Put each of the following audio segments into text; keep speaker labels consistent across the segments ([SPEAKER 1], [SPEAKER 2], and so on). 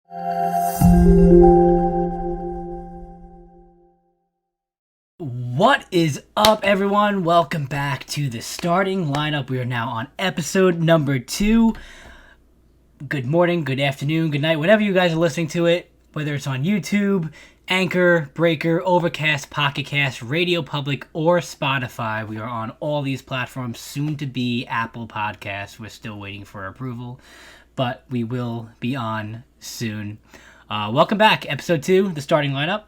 [SPEAKER 1] What is up, everyone? Welcome back to the starting lineup. We are now on episode number 2. Good morning, good afternoon, good night, whenever you guys are listening to it, whether it's on YouTube, Anchor, Breaker, Overcast, Pocket Cast, Radio Public, or Spotify. We are on all these platforms, soon to be Apple Podcasts. We're still waiting for approval, but we will be on soon. Welcome back, episode 2, the starting lineup.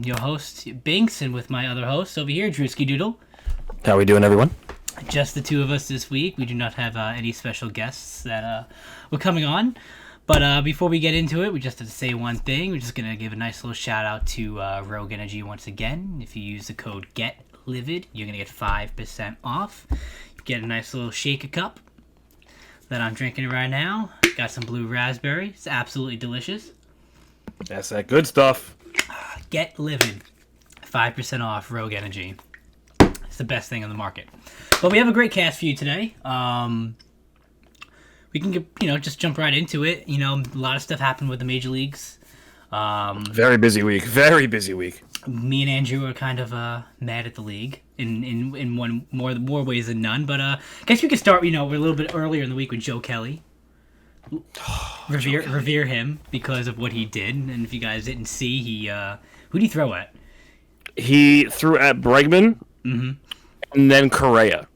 [SPEAKER 1] Your host, Binkz, and with my other host over here, DrewskiDoodle.
[SPEAKER 2] How are we doing, everyone?
[SPEAKER 1] Just the two of us this week. We do not have any special guests that were coming on. But before we get into it, we just have to say one thing. We're just going to give a nice little shout out to Rogue Energy once again. If you use the code GETLIVID, you're going to get 5% off. You get a nice little shaker cup that I'm drinking right now. Got some blue raspberry. It's absolutely delicious.
[SPEAKER 2] That's that good stuff.
[SPEAKER 1] Get Livid. 5% off Rogue Energy. It's the best thing on the market. But we have a great cast for you today. We can just jump right into it. A lot of stuff happened with the major leagues.
[SPEAKER 2] Very busy week. Very busy week.
[SPEAKER 1] Me and Andrew are kind of mad at the league in one more ways than none. But I guess we could start. We're a little bit earlier in the week with Joe Kelly. Revere him because of what he did. And if you guys didn't see, who did he throw at?
[SPEAKER 2] He threw at Bregman and then Correa.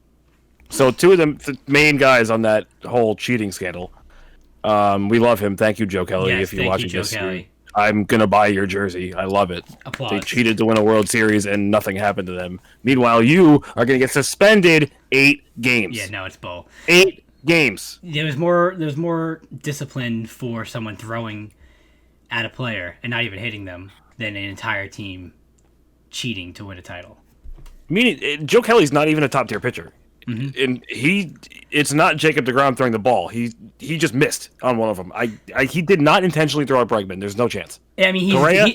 [SPEAKER 2] So two of the main guys on that whole cheating scandal. We love him. Thank you, Joe Kelly.
[SPEAKER 1] Yes,
[SPEAKER 2] if you're watching
[SPEAKER 1] Joe
[SPEAKER 2] this,
[SPEAKER 1] Kelly.
[SPEAKER 2] I'm going to buy your jersey. I love it.
[SPEAKER 1] Applause.
[SPEAKER 2] They cheated to win a World Series and nothing happened to them. Meanwhile, you are going to get suspended 8 games.
[SPEAKER 1] Yeah, no, it's bull.
[SPEAKER 2] 8 games.
[SPEAKER 1] There was more discipline for someone throwing at a player and not even hitting them than an entire team cheating to win a title.
[SPEAKER 2] Meaning, Joe Kelly's not even a top tier pitcher. And it's not Jacob deGrom throwing the ball. He just missed on one of them. He did not intentionally throw at Bregman. There's no chance.
[SPEAKER 1] Yeah, I mean,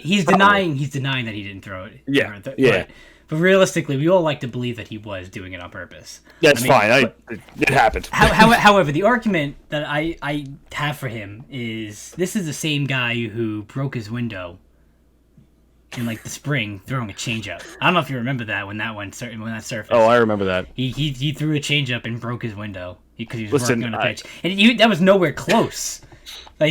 [SPEAKER 1] he's denying that he didn't throw it.
[SPEAKER 2] Yeah,
[SPEAKER 1] But realistically, we all like to believe that he was doing it on purpose.
[SPEAKER 2] That's fine. It happened.
[SPEAKER 1] However, the argument that I have for him is this is the same guy who broke his window in the spring throwing a changeup. I don't know if you remember that when that surfaced.
[SPEAKER 2] Oh, I remember that.
[SPEAKER 1] He threw a changeup and broke his window because he was working on a pitch, and that was nowhere close. But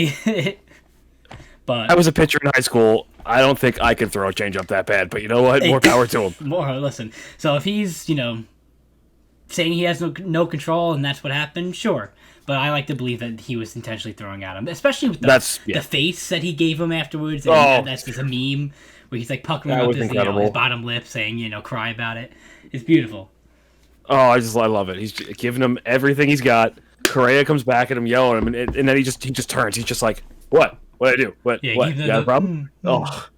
[SPEAKER 2] I was a pitcher in high school. I don't think I could throw a changeup that bad. But you know what? More power to him.
[SPEAKER 1] Listen. So if he's saying he has no control and that's what happened, sure. But I like to believe that he was intentionally throwing at him, especially with the face that he gave him afterwards. And that's just a meme where he's puckering up his bottom lip saying, cry about it. It's beautiful.
[SPEAKER 2] Oh, I love it. He's giving him everything he's got. Correa comes back at him, yelling at him, and then he just turns. He's just like, what? What did I do? What? You got a problem?
[SPEAKER 1] Love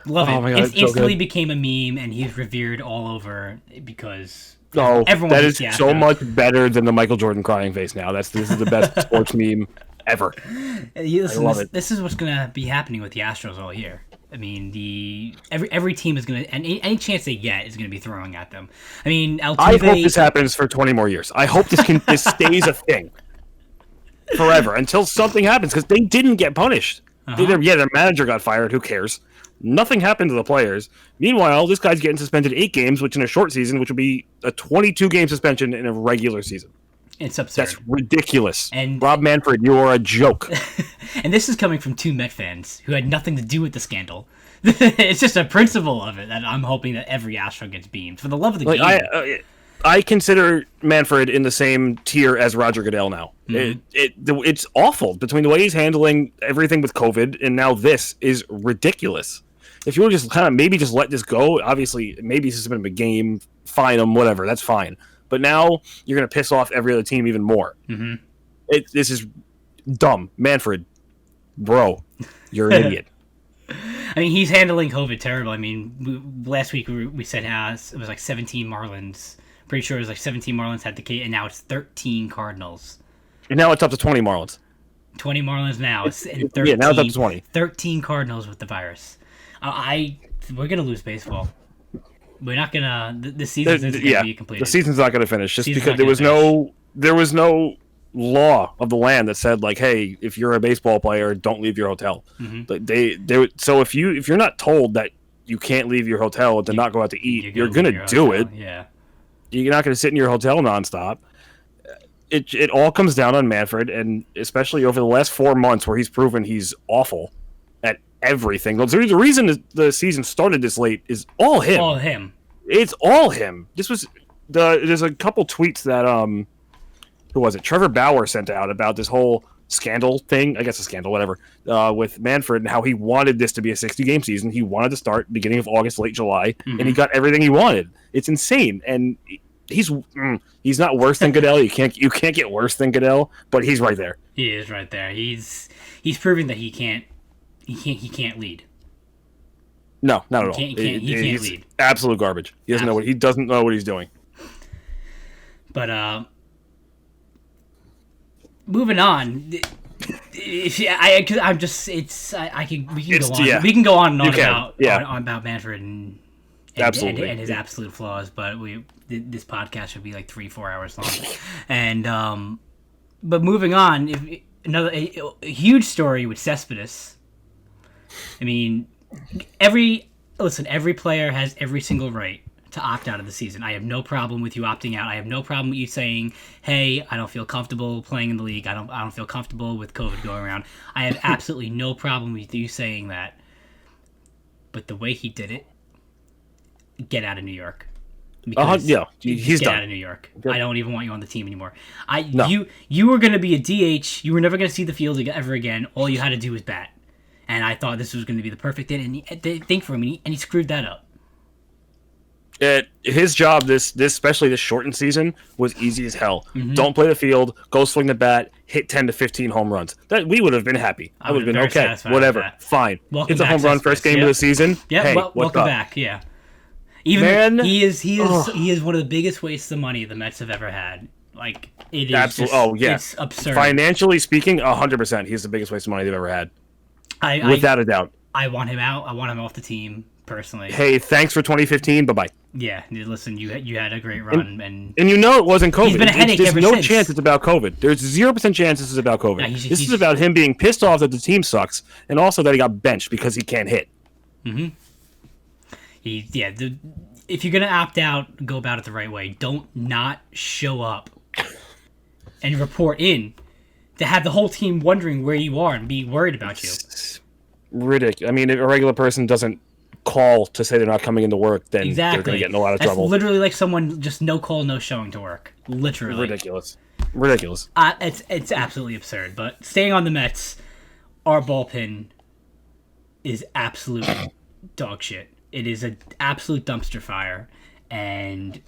[SPEAKER 1] it.
[SPEAKER 2] My God,
[SPEAKER 1] it instantly became a meme, and he's revered all over because everyone
[SPEAKER 2] that is so much better than the Michael Jordan crying face now. This is the best sports meme ever.
[SPEAKER 1] I love it. This is what's going to be happening with the Astros all year. I mean, every team is going to, and any chance they get is going to be throwing at them. I mean, Altuve,
[SPEAKER 2] I hope this happens for 20 more years. I hope this stays a thing forever until something happens because they didn't get punished. Their manager got fired. Who cares? Nothing happened to the players. Meanwhile, this guy's getting suspended 8 games, which in a short season, which would be a 22-game suspension in a regular season.
[SPEAKER 1] It's absurd.
[SPEAKER 2] That's ridiculous.
[SPEAKER 1] And
[SPEAKER 2] Rob Manfred, you are a joke.
[SPEAKER 1] And this is coming from 2 Met fans who had nothing to do with the scandal. It's just a principle of it that I'm hoping that every Astro gets beamed for the love of the game.
[SPEAKER 2] I consider Manfred in the same tier as Roger Goodell now. It's awful between the way he's handling everything with COVID and now this is ridiculous. If you would just maybe just let this go, obviously maybe suspend him a game, fine him, whatever, that's fine. But now you're going to piss off every other team even more. This is dumb. Manfred, bro, you're an idiot.
[SPEAKER 1] I mean, he's handling COVID terrible. I mean, last week we said it was 17 Marlins. Pretty sure it was 17 Marlins had the case, and now it's 13 Cardinals.
[SPEAKER 2] And now it's up to 20 Marlins.
[SPEAKER 1] 20 Marlins now.
[SPEAKER 2] And 13, now it's up to 20.
[SPEAKER 1] 13 Cardinals with the virus. We're going to lose baseball. We're not gonna. The season isn't gonna be complete.
[SPEAKER 2] The season's not gonna finish just because there was no law of the land that said like, hey, if you're a baseball player, don't leave your hotel. So if you're not told that you can't leave your hotel to not go out to eat, you're gonna do it.
[SPEAKER 1] Yeah,
[SPEAKER 2] you're not gonna sit in your hotel nonstop. It all comes down on Manfred, and especially over the last 4 months where he's proven he's awful at everything. The reason the season started this late is all him.
[SPEAKER 1] All him.
[SPEAKER 2] It's all him. There's a couple tweets that who was it? Trevor Bauer sent out about this whole scandal thing. I guess a scandal, whatever. With Manfred and how he wanted this to be a 60-game season. He wanted to start beginning of August, late July, and he got everything he wanted. It's insane, and he's not worse than Goodell. You can't get worse than Goodell, but he's right there.
[SPEAKER 1] He is right there. He's proving that he can't lead.
[SPEAKER 2] No, not at all.
[SPEAKER 1] He can't lead.
[SPEAKER 2] Absolute garbage. He doesn't know what he's doing.
[SPEAKER 1] But moving on. We can go on and on about Manfred and his absolute flaws, but this podcast should be like 3-4 hours long. And but moving on, a huge story with Cespedes. I mean, every player has every single right to opt out of the season. I have no problem with you opting out. I have no problem with you saying, "Hey, I don't feel comfortable playing in the league. I don't feel comfortable with COVID going around." I have absolutely no problem with you saying that. But the way he did it, get out of New York.
[SPEAKER 2] He's
[SPEAKER 1] get
[SPEAKER 2] done.
[SPEAKER 1] Out of New York. I don't even want you on the team anymore. You were going to be a DH. You were never going to see the field ever again. All you had to do was bat. And I thought this was going to be the perfect thing for him, and he screwed that up.
[SPEAKER 2] His job, especially this shortened season, was easy as hell. Don't play the field, go swing the bat, hit 10 to 15 home runs. That we would have been happy. I would have been okay. Whatever, fine. It's a home run first game of the season.
[SPEAKER 1] Yeah, hey, welcome back. Yeah, he is one of the biggest wastes of money the Mets have ever had. Like it is absolutely. It's absurd.
[SPEAKER 2] Financially speaking, 100%, he's the biggest waste of money they've ever had, without a doubt.
[SPEAKER 1] I want him out. I want him off the team. Personally,
[SPEAKER 2] hey, thanks for 2015. Bye bye.
[SPEAKER 1] Yeah, listen, you had a great run, and
[SPEAKER 2] it wasn't COVID.
[SPEAKER 1] He's been a headache
[SPEAKER 2] There's
[SPEAKER 1] ever
[SPEAKER 2] no
[SPEAKER 1] since.
[SPEAKER 2] Chance it's about COVID. There's 0% chance this is about COVID.
[SPEAKER 1] Yeah,
[SPEAKER 2] this is about him being pissed off that the team sucks, and also that he got benched because he can't hit.
[SPEAKER 1] If you're gonna opt out, go about it the right way. Don't not show up and report in to have the whole team wondering where you are and be worried about you.
[SPEAKER 2] It's ridiculous. I mean, if a regular person doesn't call to say they're not coming into work, then they're going to get in a lot of trouble.
[SPEAKER 1] That's literally like someone just no call, no showing to work. Literally.
[SPEAKER 2] Ridiculous.
[SPEAKER 1] It's absolutely absurd. But staying on the Mets, our bullpen is absolute dog shit. It is an absolute dumpster fire, and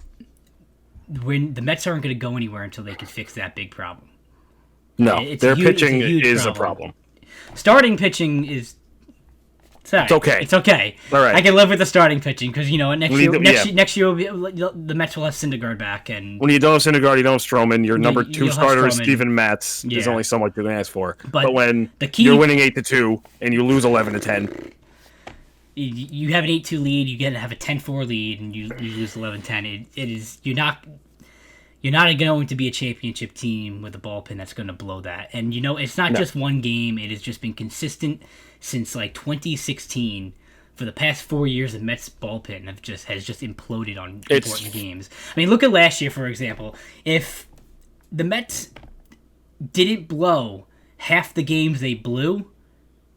[SPEAKER 1] when the Mets aren't going to go anywhere until they can fix that big problem.
[SPEAKER 2] No, their pitching is a problem.
[SPEAKER 1] Starting pitching is... It's okay. It's okay.
[SPEAKER 2] All right.
[SPEAKER 1] I can live with the starting pitching because next year the Mets will have Syndergaard back, and
[SPEAKER 2] when you don't have Syndergaard, you don't have Stroman. Your number 2 starter is Steven Matz.
[SPEAKER 1] Yeah.
[SPEAKER 2] There's only so much you can ask for.
[SPEAKER 1] But
[SPEAKER 2] when you're winning 8-2 and you lose 11-10,
[SPEAKER 1] you have an 8-2 lead. You have a 10-4 lead, and you lose 11-10. It is you're not going to be a championship team with a bullpen that's going to blow that. And it's not just one game. It has just been consistent since like 2016. For the past 4 years, the Mets bullpen has just imploded on important games. I mean, look at last year, for example. If the Mets didn't blow half the games they blew,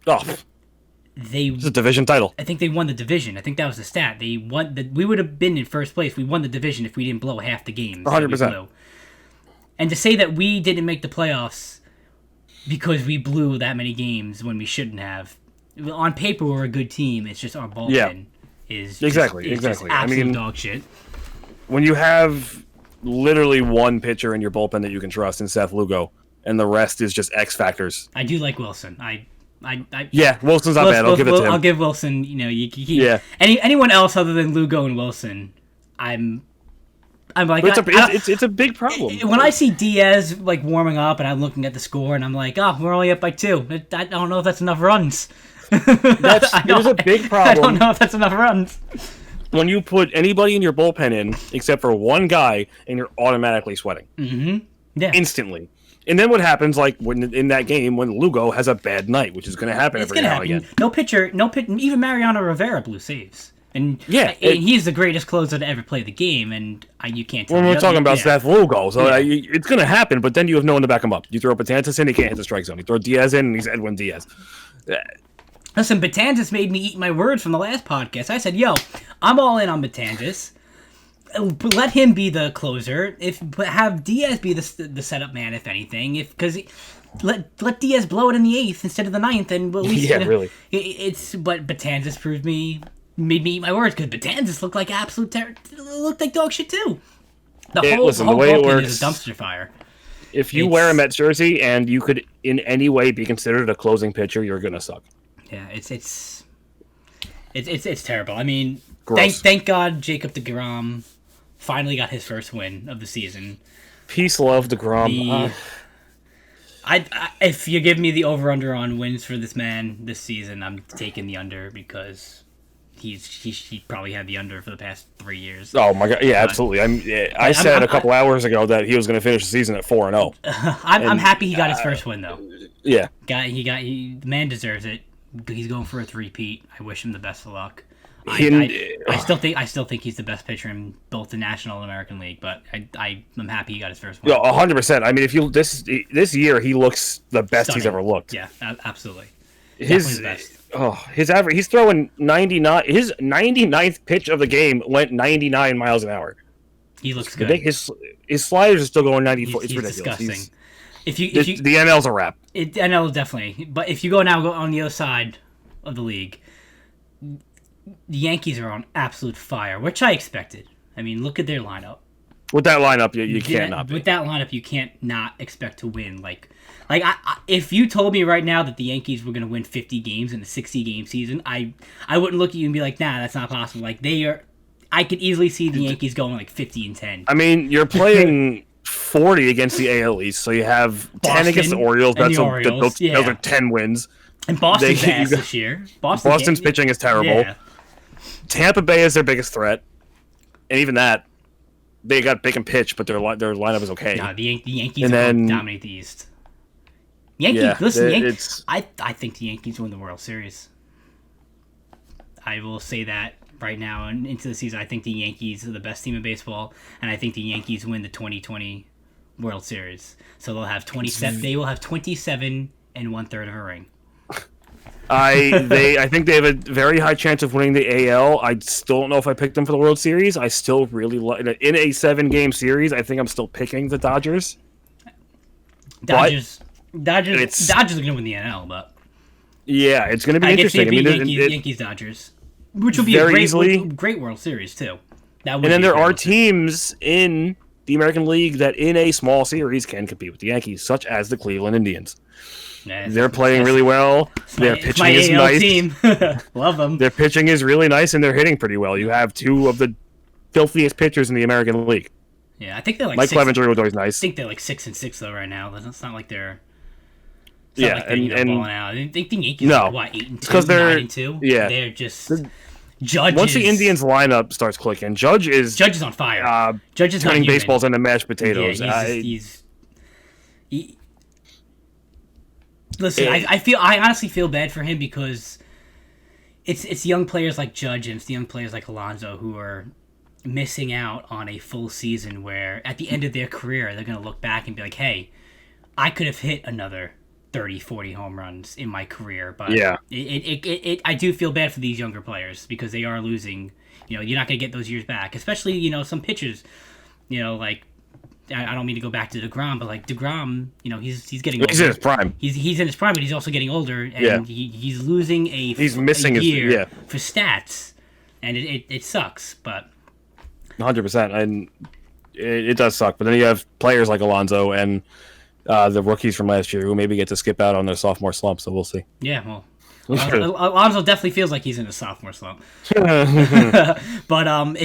[SPEAKER 1] it's
[SPEAKER 2] a division title.
[SPEAKER 1] I think they won the division. I think that was the stat. We would have been in first place. We won the division if we didn't blow half the games.
[SPEAKER 2] 100%.
[SPEAKER 1] And to say that we didn't make the playoffs because we blew that many games when we shouldn't have. On paper, we're a good team. It's just our bullpen is
[SPEAKER 2] exactly.
[SPEAKER 1] Absolute dog shit. When
[SPEAKER 2] you have literally one pitcher in your bullpen that you can trust in Seth Lugo, and the rest is just X factors.
[SPEAKER 1] I do like Wilson.
[SPEAKER 2] Wilson's not bad. I'll give it to him.
[SPEAKER 1] I'll give Wilson. Anyone else other than Lugo and Wilson, I'm like,
[SPEAKER 2] it's a big problem.
[SPEAKER 1] When I see Diaz like warming up and I'm looking at the score and I'm like, we're only up by 2. I don't know if that's enough runs.
[SPEAKER 2] There's a big problem.
[SPEAKER 1] I don't know if that's enough runs.
[SPEAKER 2] When you put anybody in your bullpen in, except for one guy, and you're automatically sweating.
[SPEAKER 1] Mm-hmm. Yeah.
[SPEAKER 2] Instantly. And then what happens, like when in that game when Lugo has a bad night, which is going to happen every now and again.
[SPEAKER 1] No pitcher, even Mariano Rivera blew saves. And he's the greatest closer to ever play the game, and you can't tell
[SPEAKER 2] me. When we're talking about Seth Lugo, so it's going to happen, but then you have no one to back him up. You throw Betances in, he can't hit the strike zone. You throw Diaz in, and he's Edwin Diaz.
[SPEAKER 1] Listen, Betances made me eat my words from the last podcast. I said, yo, I'm all in on Betances. Let him be the closer. Have Diaz be the setup man, if anything. Because let Diaz blow it in the 8th instead of the 9th, and at least
[SPEAKER 2] really.
[SPEAKER 1] But Betances made me eat my words because Betances looked like looked like dog shit too. The whole
[SPEAKER 2] way it
[SPEAKER 1] bullpen
[SPEAKER 2] works
[SPEAKER 1] is a dumpster fire.
[SPEAKER 2] If you wear a Mets jersey and you could in any way be considered a closing pitcher, you're gonna suck.
[SPEAKER 1] Yeah, it's terrible. I mean,
[SPEAKER 2] Gross.
[SPEAKER 1] thank God Jacob deGrom finally got his first win of the season.
[SPEAKER 2] Peace, love, DeGrom.
[SPEAKER 1] If you give me the over/under on wins for this man this season, I'm taking the under because he probably had the under for the past 3 years.
[SPEAKER 2] Oh my God! Yeah, absolutely. I said a couple hours ago that he was going to finish the season at 4-0.
[SPEAKER 1] I'm happy he got his first win though.
[SPEAKER 2] Yeah,
[SPEAKER 1] the man deserves it. He's going for a 3-peat. I wish him the best of luck. I still think he's the best pitcher in both the National and American League, but I'm happy he got his first win.
[SPEAKER 2] Yeah, 100%. I mean, if you this year he looks the best he's ever looked.
[SPEAKER 1] Yeah, absolutely.
[SPEAKER 2] His average. He's throwing 99. His 99th pitch of the game went 99 miles an hour.
[SPEAKER 1] He looks good.
[SPEAKER 2] His sliders are still going 94. It's ridiculous.
[SPEAKER 1] Disgusting.
[SPEAKER 2] The NL's a wrap.
[SPEAKER 1] NL definitely. But if you go on the other side of the league, the Yankees are on absolute fire, which I expected. I mean, look at their lineup.
[SPEAKER 2] With that lineup, you can't not be.
[SPEAKER 1] With that lineup, you can't not expect to win. If you told me right now that the Yankees were going to win 50 games in a 60-game season, I wouldn't look at you and be like, nah, that's not possible. Like, they are... I could easily see the Yankees going 50-10.
[SPEAKER 2] I mean, you're playing 40 against the AL East, so you have Boston 10 against the Orioles. Those are 10 wins.
[SPEAKER 1] And Boston's ass this year.
[SPEAKER 2] Boston's pitching is terrible.
[SPEAKER 1] Yeah.
[SPEAKER 2] Tampa Bay is their biggest threat, and even that, they got big and pitch, but their lineup is okay.
[SPEAKER 1] No, the Yankees dominate the East. I think the Yankees win the World Series. I will say that right now and into the season. I think the Yankees are the best team in baseball, and I think the Yankees win the 2020 World Series. So they'll have 27. They will have 27 and 1/3 of a ring.
[SPEAKER 2] I think they have a very high chance of winning the AL. I still don't know if I picked them for the World Series. I still really like in a 7-game series. I think I'm still picking the Dodgers.
[SPEAKER 1] Dodgers are going to win the NL, but
[SPEAKER 2] yeah, it's going to be interesting.
[SPEAKER 1] Yankees, Dodgers, which will be a great World Series too.
[SPEAKER 2] And then there are teams in the American League that in a small series can compete with the Yankees, such as the Cleveland Indians. They're playing really well. Their pitching is nice. Team.
[SPEAKER 1] Love them.
[SPEAKER 2] Their pitching is really nice, and they're hitting pretty well. You have 2 of the filthiest pitchers in the American League.
[SPEAKER 1] Yeah, I think they're
[SPEAKER 2] Mike Clevenger was always nice.
[SPEAKER 1] I think they're 6-6 though right now. It's not like they're.
[SPEAKER 2] And
[SPEAKER 1] balling out. I think the Yankees are 8-2,
[SPEAKER 2] because they're
[SPEAKER 1] 9-2.
[SPEAKER 2] Yeah,
[SPEAKER 1] they're just. Judge.
[SPEAKER 2] Once the Indians lineup starts clicking, Judge is
[SPEAKER 1] on fire. Judge is
[SPEAKER 2] turning
[SPEAKER 1] not human.
[SPEAKER 2] baseballs into mashed potatoes.
[SPEAKER 1] Yeah, Listen, I honestly feel bad for him because it's young players like Judge and it's the young players like Alonso who are missing out on a full season where at the end of their career they're going to look back and be like, hey, I could have hit another 30, 40 home runs in my career. But
[SPEAKER 2] yeah,
[SPEAKER 1] I do feel bad for these younger players because they are losing. You're not going to get those years back, especially, some pitchers, I don't mean to go back to DeGrom, but DeGrom, he's getting older.
[SPEAKER 2] He's in his prime.
[SPEAKER 1] He's in his prime, but he's also getting older, and he's losing
[SPEAKER 2] he's missing
[SPEAKER 1] a year for stats, and it sucks, but
[SPEAKER 2] 100%, and it does suck. But then you have players like Alonso and the rookies from last year who maybe get to skip out on their sophomore slump, so we'll see.
[SPEAKER 1] Yeah, well, Alonso definitely feels like he's in a sophomore slump. But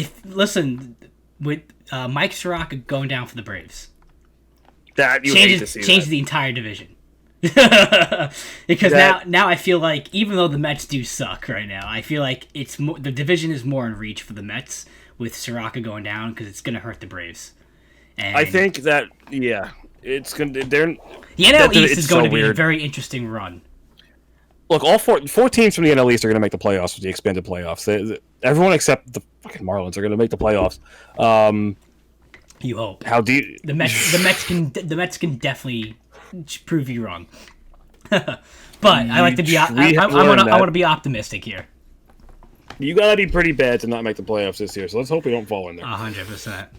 [SPEAKER 1] with Mike Soroka going down for the Braves,
[SPEAKER 2] that you hate to see
[SPEAKER 1] changes the entire division. Because now I feel like even though the Mets do suck right now, I feel like the division is more in reach for the Mets with Soroka going down because it's going to hurt the Braves. And
[SPEAKER 2] I think that it's gonna. They're
[SPEAKER 1] the NL East is going
[SPEAKER 2] so
[SPEAKER 1] to be
[SPEAKER 2] weird.
[SPEAKER 1] a very interesting run.
[SPEAKER 2] Look, all four teams from the NL East are going to make the playoffs with the expanded playoffs. Everyone except the fucking Marlins are going to make the playoffs.
[SPEAKER 1] You hope.
[SPEAKER 2] How deep?
[SPEAKER 1] The Mets can definitely prove you wrong. But I like to be. I want to be optimistic here.
[SPEAKER 2] You gotta be pretty bad to not make the playoffs this year. So let's hope we don't fall in there.
[SPEAKER 1] 100%.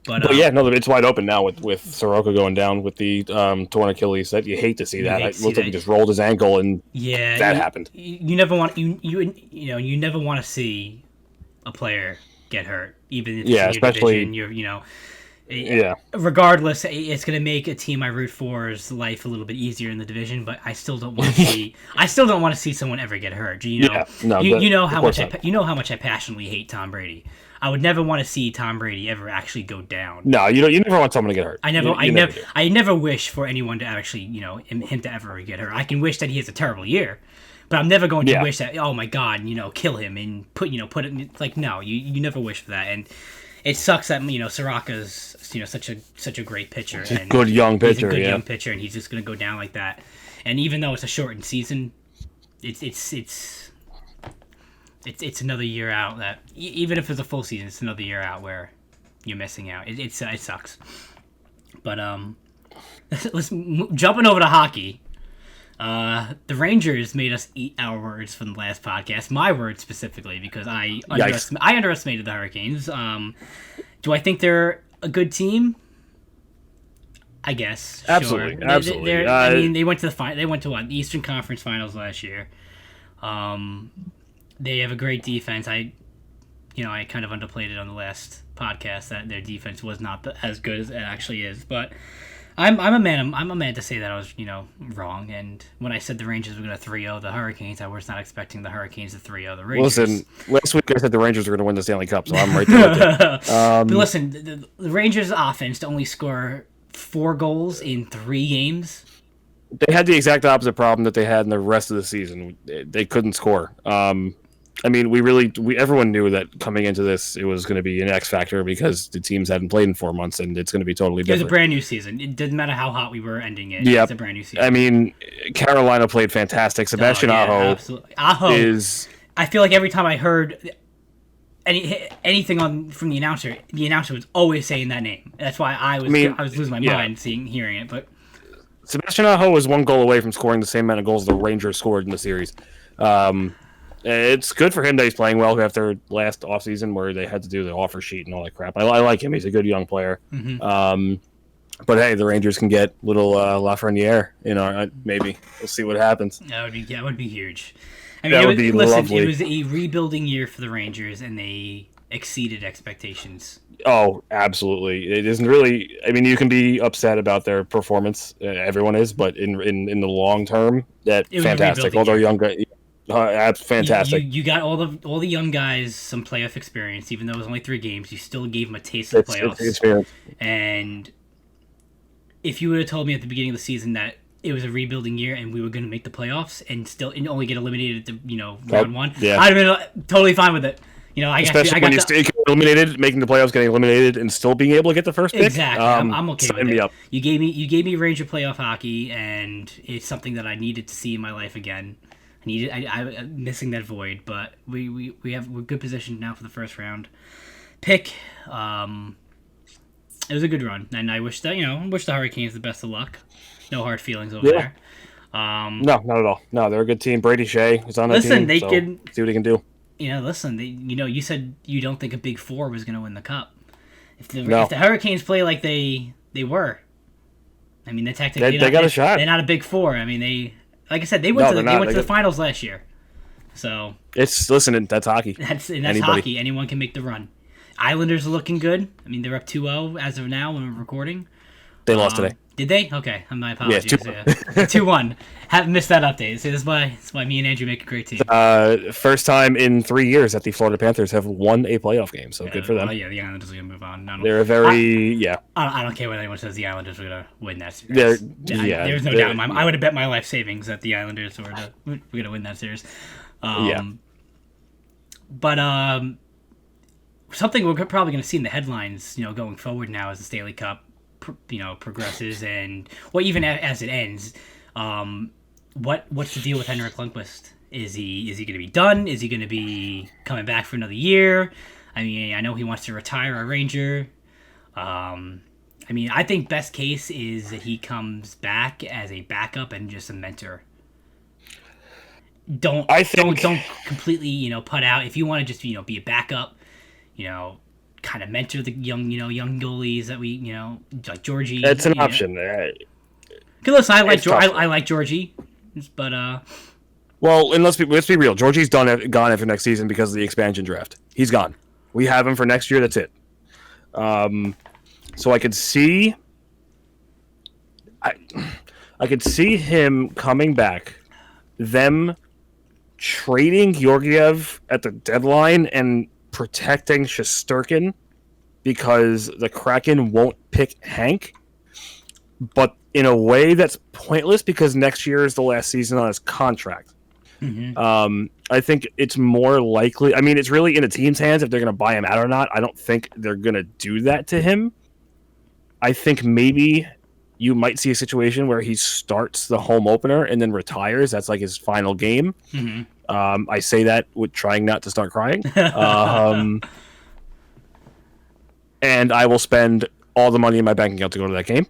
[SPEAKER 2] But yeah, no, it's wide open now with Soroka going down with the torn Achilles. That you hate to see that. It looked like he just rolled his ankle and that happened.
[SPEAKER 1] You never want you never want to see a player get hurt, even if it's in your
[SPEAKER 2] especially
[SPEAKER 1] division. Regardless, it's going to make a team I root for's life a little bit easier in the division. But I still don't want to see. I still don't want to see someone ever get hurt. You know how much I passionately hate Tom Brady. I would never want to see Tom Brady ever actually go down.
[SPEAKER 2] No, you never want someone to get hurt.
[SPEAKER 1] I never wish for anyone to actually, him to ever get hurt. I can wish that he has a terrible year, but I'm never going to wish that. Oh my God, kill him and put it like no. You never wish for that, and it sucks that Soroka's such a great pitcher.
[SPEAKER 2] He's a good young pitcher.
[SPEAKER 1] He's a good young pitcher, and he's just going to go down like that. And even though it's a shortened season, it's another year out. That even if it's a full season, it's another year out where you're missing out. It sucks. But jumping over to hockey. The Rangers made us eat our words from the last podcast. My words specifically, because I underestimated the Hurricanes. Do I think they're a good team? I guess.
[SPEAKER 2] Absolutely,
[SPEAKER 1] sure.
[SPEAKER 2] absolutely.
[SPEAKER 1] I mean, they went to the Eastern Conference Finals last year. They have a great defense. I kind of underplayed it on the last podcast that their defense was not as good as it actually is. But I'm a man to say that I was wrong. And when I said the Rangers were going to 3-0 the Hurricanes, I was not expecting the Hurricanes to 3-0 the Rangers.
[SPEAKER 2] Listen, last week I said the Rangers were going to win the Stanley Cup, so I'm right there with you.
[SPEAKER 1] But listen, the Rangers' offense to only score 4 goals in 3 games.
[SPEAKER 2] They had the exact opposite problem that they had in the rest of the season. They couldn't score. I mean, everyone knew that coming into this, it was going to be an X factor because the teams hadn't played in 4 months, and it's going to be totally different.
[SPEAKER 1] It was a brand new season. It didn't matter how hot we were ending it.
[SPEAKER 2] Yeah,
[SPEAKER 1] it's a brand new season.
[SPEAKER 2] I mean, Carolina played fantastic. Sebastian Aho is.
[SPEAKER 1] I feel like every time I heard anything from the announcer was always saying that name. That's why I was losing my mind hearing it. But
[SPEAKER 2] Sebastian Aho was 1 goal away from scoring the same amount of goals the Rangers scored in the series. It's good for him that he's playing well after last offseason where they had to do the offer sheet and all that crap. I like him. He's a good young player. Mm-hmm. But hey, the Rangers can get little Lafreniere. Maybe we'll see what happens.
[SPEAKER 1] That would be huge. I
[SPEAKER 2] mean, that would be lovely.
[SPEAKER 1] It was a rebuilding year for the Rangers, and they exceeded expectations.
[SPEAKER 2] Oh, absolutely. It isn't really. I mean, you can be upset about their performance. Everyone is, but in the long term, that's fantastic. All their young guys. Fantastic.
[SPEAKER 1] You got all the young guys some playoff experience, even though it was only 3 games. You still gave them a taste of the playoffs.
[SPEAKER 2] Experience.
[SPEAKER 1] And if you would have told me at the beginning of the season that it was a rebuilding year and we were going to make the playoffs and only get eliminated at the round 1, I'd have been totally fine with it.
[SPEAKER 2] Especially when you stay eliminated, making the playoffs, getting eliminated, and still being able to get the first pick.
[SPEAKER 1] Exactly, I'm okay with it.
[SPEAKER 2] Up.
[SPEAKER 1] You gave me Ranger playoff hockey, and it's something that I needed to see in my life again. I'm missing that void, but we're good position now for the first round pick. It was a good run, and I wish the Hurricanes the best of luck. No hard feelings over there.
[SPEAKER 2] No, not at all. No, they're a good team. Brady Shea is on that team.
[SPEAKER 1] They can
[SPEAKER 2] see what he can do.
[SPEAKER 1] You said you don't think a Big Four was going to win the Cup. If the Hurricanes play like they were, I mean, they
[SPEAKER 2] got a shot.
[SPEAKER 1] They're not a Big Four. I mean, like I said, they went to the finals last year. So
[SPEAKER 2] that's hockey.
[SPEAKER 1] That's hockey. Anyone can make the run. Islanders are looking good. I mean, they're up 2-0 as of now when we're recording.
[SPEAKER 2] They lost today.
[SPEAKER 1] Did they? Okay, my apologies.
[SPEAKER 2] Yeah,
[SPEAKER 1] 2-1. Haven't missed that update. So that's why me and Andrew make a great team.
[SPEAKER 2] First time in 3 years that the Florida Panthers have won a playoff game, so good for them.
[SPEAKER 1] The Islanders are going to move on.
[SPEAKER 2] They're
[SPEAKER 1] I don't care what anyone says the Islanders are going to win that series. There's no doubt in my mind. I would have bet my life savings that the Islanders were going to win that series. But something we're probably going to see in the headlines, going forward now is the Stanley Cup progresses and even as it ends, what's the deal with Henrik Lundqvist? Is he going to be done? Is he going to be coming back for another year? I mean, I know he wants to retire a Ranger. I mean, I think best case is that he comes back as a backup and just a mentor. Don't completely, put out. If you want to just, be a backup, kind of mentor the young goalies that we, like Georgie.
[SPEAKER 2] It's an option.
[SPEAKER 1] Because listen, I like Georgie, but
[SPEAKER 2] well, and let's be real. Georgie's gone after next season because of the expansion draft. He's gone. We have him for next year. That's it. So I could see, I could see him coming back, them trading Georgiev at the deadline and protecting Shesterkin because the Kraken won't pick Hank, but in a way that's pointless because next year is the last season on his contract. Mm-hmm. I think it's more likely. I mean, it's really in the team's hands if they're going to buy him out or not. I don't think they're going to do that to him. I think maybe you might see a situation where he starts the home opener and then retires. That's like his final game. Mm-hmm. I say that with trying not to start crying. And I will spend all the money in my bank account to go to that game.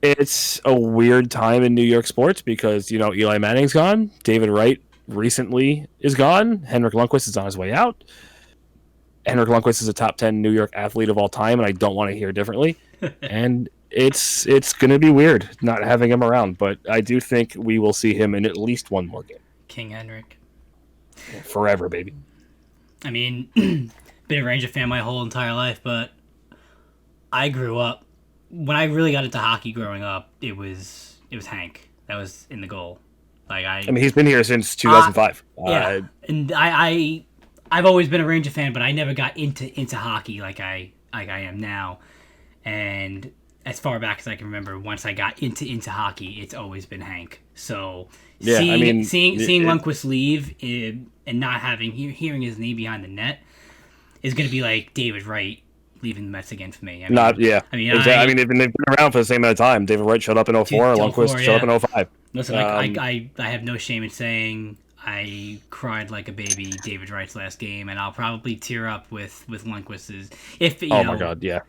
[SPEAKER 2] It's a weird time in New York sports because, Eli Manning's gone. David Wright recently is gone. Henrik Lundqvist is on his way out. Henrik Lundqvist is a top 10 New York athlete of all time, and I don't want to hear differently. And it's going to be weird not having him around, but I do think we will see him in at least one more game.
[SPEAKER 1] King Henrik.
[SPEAKER 2] Forever, baby.
[SPEAKER 1] I mean, been a Ranger fan my whole entire life, but I grew up. When I really got into hockey growing up, it was Hank that was in the goal. I mean,
[SPEAKER 2] he's been here since 2005.
[SPEAKER 1] Yeah, and I've always been a Ranger fan, but I never got into hockey like I am now. And as far back as I can remember, once I got into hockey, it's always been Hank. So seeing Lundqvist leave and not hearing his name behind the net is going to be like David Wright leaving the Mets again for me. I mean,
[SPEAKER 2] exactly. They've been around for the same amount of time. David Wright showed up in 04, Lundqvist showed up in 05.
[SPEAKER 1] Listen, I have no shame in saying I cried like a baby David Wright's last game, and I'll probably tear up with Lundqvist's.
[SPEAKER 2] My God, yeah.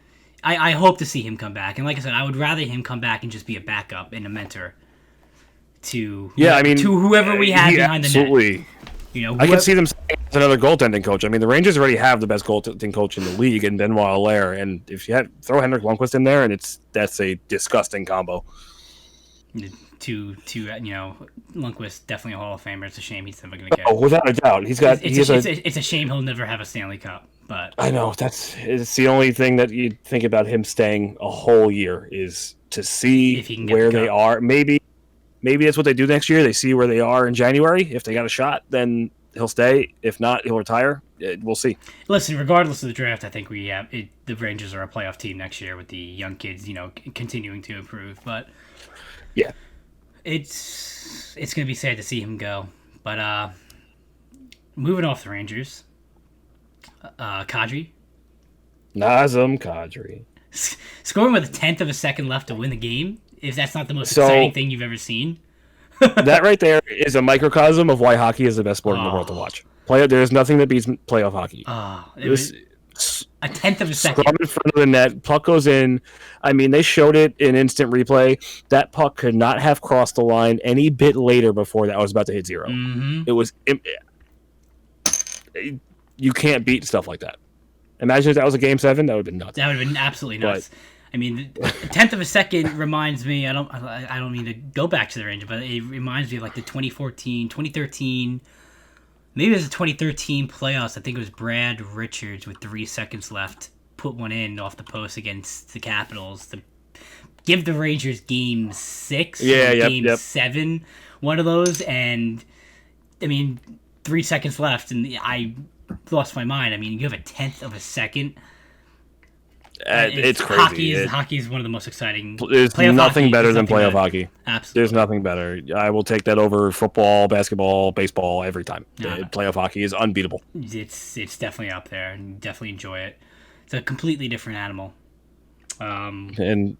[SPEAKER 1] I hope to see him come back, and like I said, I would rather him come back and just be a backup and a mentor to whoever we have behind the net.
[SPEAKER 2] I could see them as another goaltending coach. I mean, the Rangers already have the best goaltending coach in the league, and Benoit Allaire. And if you throw Henrik Lundqvist in there, and that's a disgusting combo.
[SPEAKER 1] Lundqvist definitely a Hall of Famer. It's a shame he's never going to get.
[SPEAKER 2] Oh, without a doubt, he's got.
[SPEAKER 1] It's a shame he'll never have a Stanley Cup. But
[SPEAKER 2] I know it's the only thing that you think about him staying a whole year is to see where they are. Maybe that's what they do next year. They see where they are in January. If they got a shot, then he'll stay. If not, he'll retire. We'll see.
[SPEAKER 1] Listen, regardless of the draft, I think the Rangers are a playoff team next year with the young kids, continuing to improve. But
[SPEAKER 2] yeah,
[SPEAKER 1] it's going to be sad to see him go. But moving off the Rangers, Kadri.
[SPEAKER 2] Nazem Kadri.
[SPEAKER 1] Scoring with a tenth of a second left to win the game. If that's not the most exciting thing you've ever seen.
[SPEAKER 2] That right there is a microcosm of why hockey is the best sport in the world to watch. There's nothing that beats playoff hockey.
[SPEAKER 1] It was a tenth of a second.
[SPEAKER 2] Scrum in front of the net, puck goes in. I mean, they showed it in instant replay. That puck could not have crossed the line any bit later before that was about to hit zero.
[SPEAKER 1] Mm-hmm.
[SPEAKER 2] It was... You can't beat stuff like that. Imagine if that was a Game 7. That would have been nuts.
[SPEAKER 1] That would have been absolutely nuts. I mean, a tenth of a second reminds me. I don't mean to go back to the Rangers, but it reminds me of like the 2014, 2013. Maybe it was the 2013 playoffs. I think it was Brad Richards with 3 seconds left put one in off the post against the Capitals to give the Rangers Game 6, Game 7, one of those. And I mean, 3 seconds left, and I lost my mind. I mean, you have a tenth of a second.
[SPEAKER 2] It's crazy.
[SPEAKER 1] Hockey is one of the most exciting.
[SPEAKER 2] There's nothing better than playoff hockey.
[SPEAKER 1] Absolutely.
[SPEAKER 2] There's nothing better. I will take that over football, basketball, baseball every time. Playoff hockey is unbeatable.
[SPEAKER 1] It's definitely up there, and definitely enjoy it. It's a completely different animal.
[SPEAKER 2] And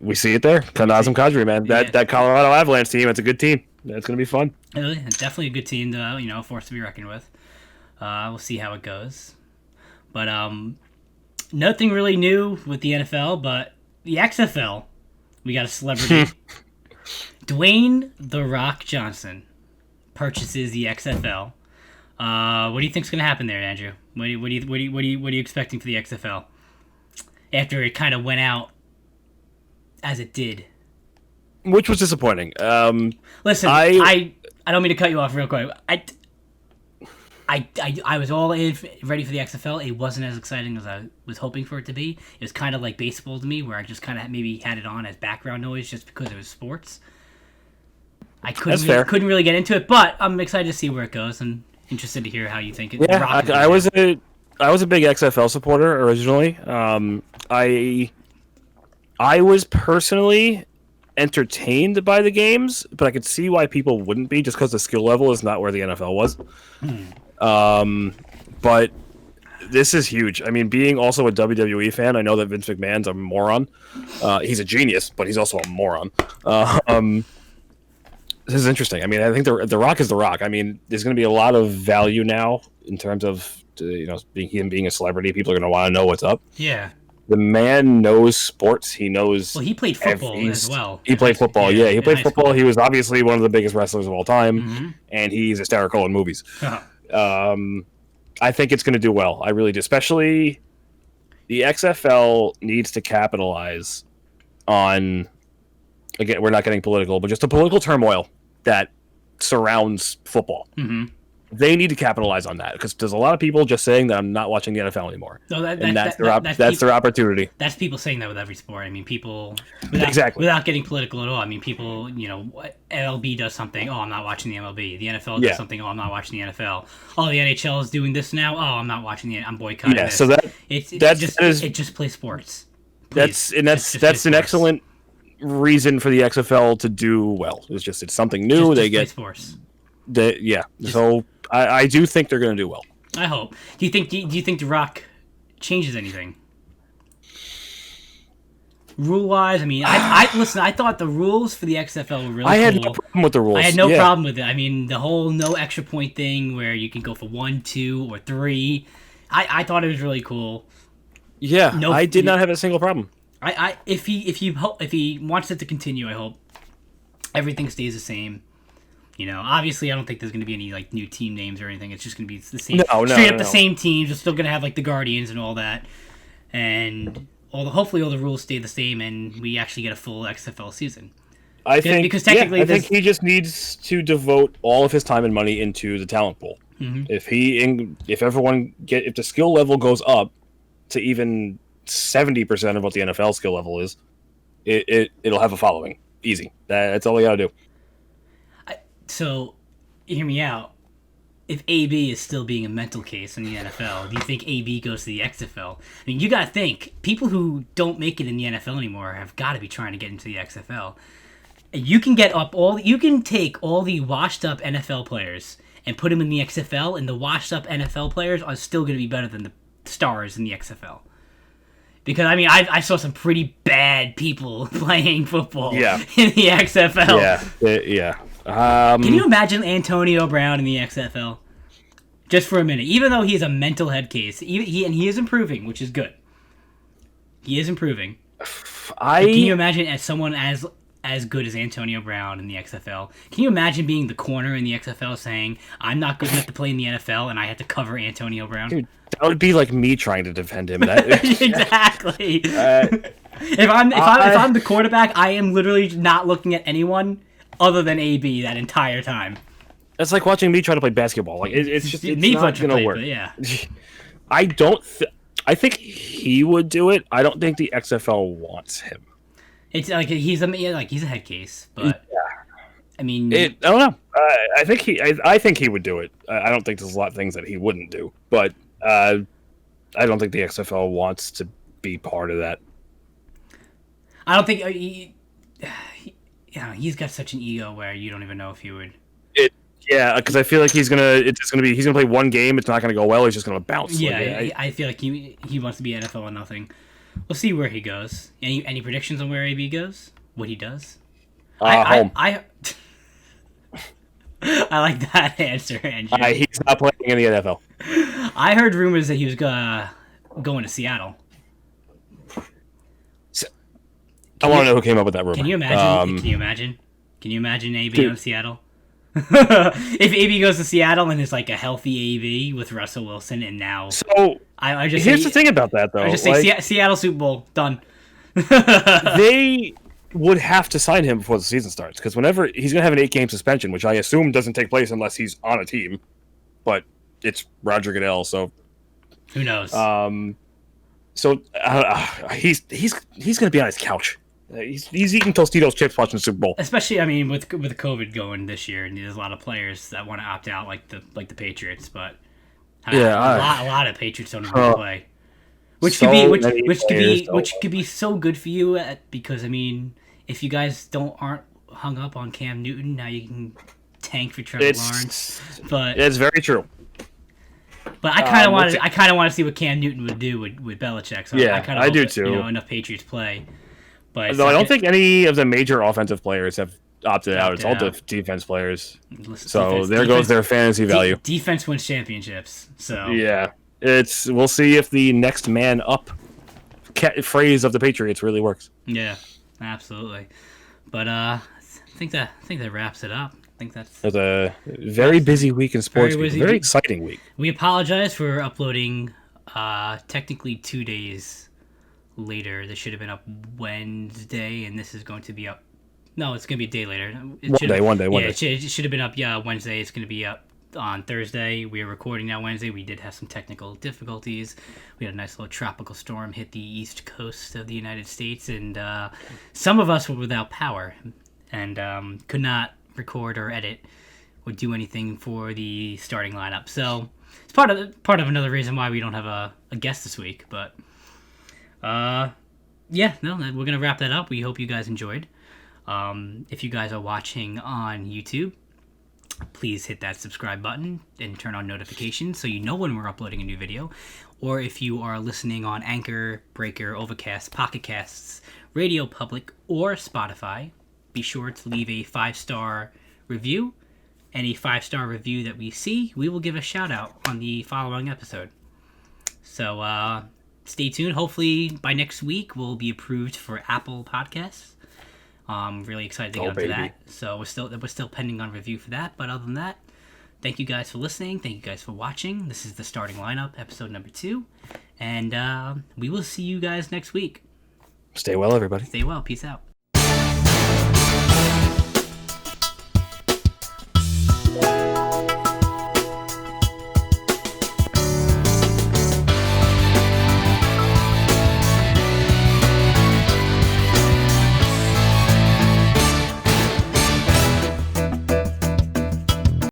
[SPEAKER 2] we see it there. Nazem Kadri, man. That Colorado Avalanche team, it's a good team. That's going to be fun.
[SPEAKER 1] Definitely a good team to, a force to be reckoned with. We'll see how it goes. But nothing really new with the NFL, but the XFL, we got a celebrity. Dwayne "The Rock" Johnson purchases the XFL. What do you think's going to happen there, Andrew? What are you expecting for the XFL after it kind of went out as it did?
[SPEAKER 2] Which was disappointing.
[SPEAKER 1] Listen, I don't mean to cut you off real quick. I was all in, ready for the XFL. It wasn't as exciting as I was hoping for it to be. It was kind of like baseball to me, where I just kind of maybe had it on as background noise just because it was sports. I couldn't really get into it, but I'm excited to see where it goes and interested to hear how you think it.
[SPEAKER 2] Yeah, I was a big XFL supporter originally. I was personally entertained by the games, but I could see why people wouldn't be, just because the skill level is not where the NFL was. But this is huge. I mean, being also a WWE fan, I know that Vince McMahon's a moron. He's a genius, but he's also a moron. This is interesting. I mean, I think the Rock is the Rock. I mean, there's going to be a lot of value now in terms of him being a celebrity. People are going to want to know what's up.
[SPEAKER 1] Yeah.
[SPEAKER 2] The man knows sports. He knows.
[SPEAKER 1] Well, he played football as well.
[SPEAKER 2] He played football. Yeah, he played football. He was obviously one of the biggest wrestlers of all time, and he's hysterical in movies. I think it's going to do well. I really do. Especially the XFL needs to capitalize on. Again, we're not getting political, but just the political turmoil that surrounds football. They need to capitalize on that, because there's a lot of people just saying that I'm not watching the NFL anymore. No, that's their opportunity.
[SPEAKER 1] That's people saying that with every sport. I mean, people without getting political at all. I mean, people, MLB does something. Oh, I'm not watching the MLB. The NFL does something. Oh, I'm not watching the NFL. Oh, the NHL is doing this now. Oh, I'm not watching I'm boycotting. Yeah, this.
[SPEAKER 2] So
[SPEAKER 1] it just play sports.
[SPEAKER 2] Please. That's an excellent reason for the XFL to do well. It's something new. They get
[SPEAKER 1] sports.
[SPEAKER 2] So I do think they're going to do well.
[SPEAKER 1] I hope. Do you think The Rock changes anything? Rule wise, I mean, listen. I thought the rules for the XFL were really cool.
[SPEAKER 2] I had no problem with the rules.
[SPEAKER 1] I had no problem with it. I mean, the whole no extra point thing where you can go for 1, 2, or 3. I thought it was really cool.
[SPEAKER 2] Yeah, I did not have a single problem.
[SPEAKER 1] If he wants it to continue, I hope everything stays the same. Obviously, I don't think there's going to be any new team names or anything. It's just going to be the same, the same teams. We're still going to have the Guardians and all that, and hopefully all the rules stay the same, and we actually get a full XFL season.
[SPEAKER 2] I think he just needs to devote all of his time and money into the talent pool. If the skill level goes up to even 70% of what the NFL skill level is, it'll have a following. Easy. That's all you got to do.
[SPEAKER 1] So, hear me out. If AB is still being a mental case in the NFL, do you think AB goes to the XFL? I mean, you got to think, people who don't make it in the NFL anymore have got to be trying to get into the XFL. You can take all the washed up NFL players and put them in the XFL, and the washed up NFL players are still going to be better than the stars in the XFL. Because, I mean, I saw some pretty bad people playing football in the XFL.
[SPEAKER 2] Yeah.
[SPEAKER 1] Can you imagine Antonio Brown in the XFL? Just for a minute. Even though he's a mental head case. He is improving, which is good. He is improving. Can you imagine as someone as good as Antonio Brown in the XFL? Can you imagine being the corner in the XFL saying, I'm not good enough to play in the NFL and I have to cover Antonio Brown?
[SPEAKER 2] Dude, that would be like me trying to defend him.
[SPEAKER 1] Exactly. If I'm the quarterback, I am literally not looking at anyone other than AB that entire time.
[SPEAKER 2] That's like watching me try to play basketball. It's not going to work.
[SPEAKER 1] Yeah.
[SPEAKER 2] I think he would do it. I don't think the XFL wants him.
[SPEAKER 1] It's he's a head case, but I mean,
[SPEAKER 2] I don't know. I think he would do it. I don't think there's a lot of things that he wouldn't do, but I don't think the XFL wants to be part of that.
[SPEAKER 1] I don't think he's got such an ego where you don't even know if he would.
[SPEAKER 2] Because I feel like he's gonna play one game. It's not gonna go well. He's just gonna bounce.
[SPEAKER 1] Yeah, I feel like he wants to be NFL or nothing. we'll see where he goes. Any predictions on where AB goes? What he does?
[SPEAKER 2] Home.
[SPEAKER 1] I like that answer, Andrew.
[SPEAKER 2] He's not playing in the NFL.
[SPEAKER 1] I heard rumors that he was going to Seattle.
[SPEAKER 2] I want to know who came up with that rumor.
[SPEAKER 1] Can you imagine? Can you imagine AB on Seattle? If AB goes to Seattle and is like a healthy AB with Russell Wilson, and now I just
[SPEAKER 2] here's the thing about that though.
[SPEAKER 1] I just say Seattle Super Bowl done.
[SPEAKER 2] They would have to sign him before the season starts because whenever he's going to have an 8-game suspension, which I assume doesn't take place unless he's on a team, but it's Roger Goodell, so
[SPEAKER 1] who knows?
[SPEAKER 2] He's going to be on his couch. He's eating Tostitos chips watching the Super Bowl.
[SPEAKER 1] Especially, I mean, with COVID going this year, and there's a lot of players that want to opt out, like the Patriots. But a lot of Patriots don't even play, which could be so good for you because I mean, if you guys aren't hung up on Cam Newton, now you can tank for Trevor Lawrence. But
[SPEAKER 2] it's very true.
[SPEAKER 1] But I kind of want to see what Cam Newton would do with Belichick. So
[SPEAKER 2] yeah,
[SPEAKER 1] I
[SPEAKER 2] do too.
[SPEAKER 1] Enough Patriots play. But
[SPEAKER 2] though I don't think any of the major offensive players have opted out. It's all defense players. So there goes their fantasy value.
[SPEAKER 1] Defense wins championships. So
[SPEAKER 2] yeah, we'll see if the next man up phrase of the Patriots really works.
[SPEAKER 1] Yeah, absolutely. But I think that wraps it up. I think that's.
[SPEAKER 2] It was a very busy week in sports. Very exciting week.
[SPEAKER 1] We apologize for uploading technically 2 days later. This should have been up Wednesday, and this is going to be up. No, it's going to be a day later. One day. It should have been up. Yeah, Wednesday. It's going to be up on Thursday. We are recording now Wednesday. We did have some technical difficulties. We had a nice little tropical storm hit the east coast of the United States, and some of us were without power and could not record or edit or do anything for the starting lineup. So it's part of another reason why we don't have a guest this week, but. We're gonna wrap that up. We hope you guys enjoyed. If you guys are watching on YouTube, please hit that subscribe button and turn on notifications so you know when we're uploading a new video. Or if you are listening on Anchor, Breaker, Overcast, Pocket Casts, Radio Public, or Spotify, be sure to leave a 5-star review. Any 5-star review that we see, we will give a shout out on the following episode. So, stay tuned. Hopefully by next week we'll be approved for Apple Podcasts. I'm really excited to get into that. So we're still pending on review for that. But other than that, thank you guys for listening. Thank you guys for watching. This is the starting lineup, episode number 2, and we will see you guys next week.
[SPEAKER 2] Stay well, everybody.
[SPEAKER 1] Stay well. Peace out.